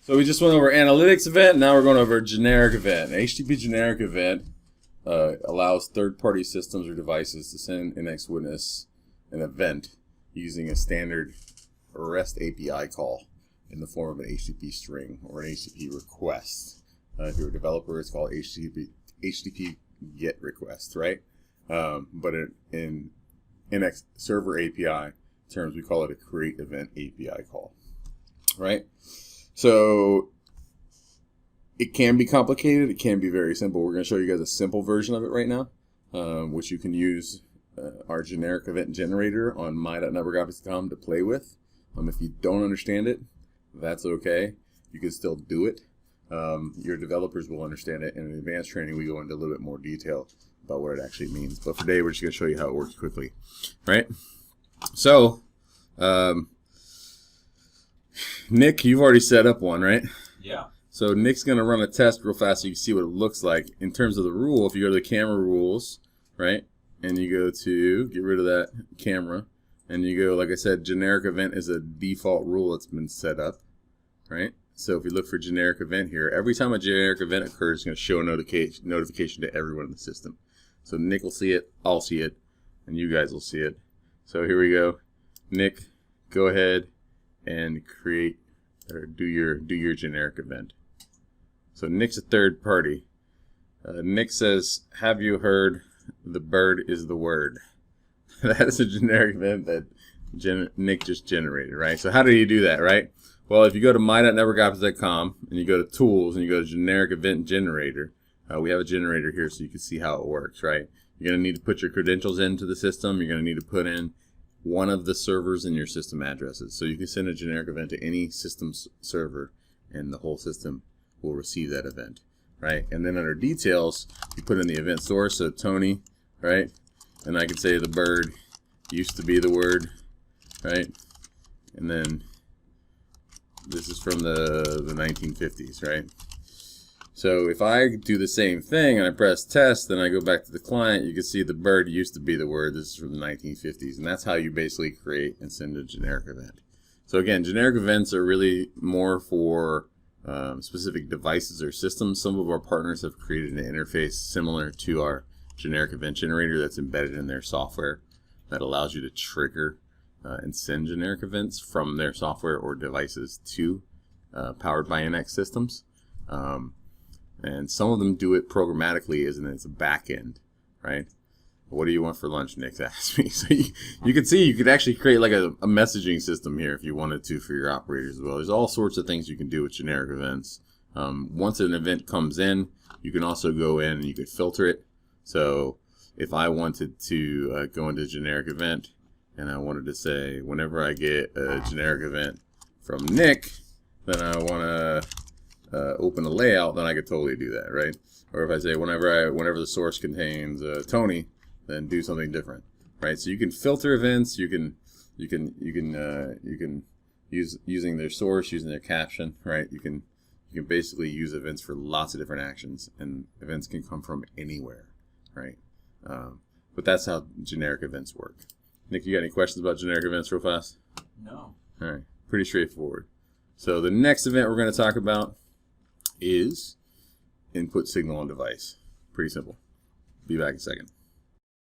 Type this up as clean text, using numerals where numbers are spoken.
So we just went over analytics event. Now we're going over generic event. An HTTP generic event allows third-party systems or devices to send Nx Witness an event using a standard REST API call in the form of an HTTP string or an HTTP request. If you're a developer, it's called HTTP GET request, right? But in Nx server API terms, we call it a create event API call, right? So it can be complicated. It can be very simple. We're going to show you guys a simple version of it right now, which you can use our generic event generator on my.networkoptix.com to play with. If you don't understand it, that's okay. You can still do it. Your developers will understand it. And in advanced training, we go into a little bit more detail about what it actually means. But for today, we're just going to show you how it works quickly, right? So, Nick, you've already set up one, right? Yeah. So Nick's going to run a test real fast so you can see what it looks like. In terms of the rule, if you go to the camera rules, right, and you go to get rid of that camera, and you go, like I said, generic event is a default rule that's been set up, right? So if we look for generic event here, every time a generic event occurs, it's going to show a notification to everyone in the system. So Nick will see it, I'll see it, and you guys will see it. So here we go. Nick, go ahead and create or do your generic event. So Nick's a third party. Nick says, "Have you heard? The bird is the word." That is a generic event that Nick just generated, right? So how do you do that, right? Well, if you go to my.networkoptix.com and you go to tools and you go to generic event generator, we have a generator here so you can see how it works, right? You're going to need to put your credentials into the system. You're going to need to put in one of the servers in your system addresses. So you can send a generic event to any system server and the whole system will receive that event, right? And then under details, you put in the event source, so Tony, right? And I could say the bird used to be the word, right? And then this is from the 1950s, right? So if I do the same thing and I press test, then I go back to the client, you can see the bird used to be the word. This is from the 1950s. And that's how you basically create and send a generic event. So again, generic events are really more for specific devices or systems. Some of our partners have created an interface similar to our generic event generator that's embedded in their software that allows you to trigger and send generic events from their software or devices to powered by Nx systems. And some of them do it programmatically as it's a back end, right? What do you want for lunch, Nick asked me. So you can see you could actually create like a messaging system here if you wanted to for your operators as well. There's all sorts of things you can do with generic events. Once an event comes in, you can also go in and you could filter it. So if I wanted to go into a generic event and I wanted to say whenever I get a generic event from Nick, then I want to open a layout, then I could totally do that, right? Or if I say whenever the source contains Tony, then do something different, right? So you can filter events. You can use using their source, using their caption, right? You can basically use events for lots of different actions, and events can come from anywhere, right? But that's how generic events work. Nick, you got any questions about generic events real fast? No. All right, pretty straightforward. So the next event we're going to talk about is input signal on device. Pretty simple. Be back in a second.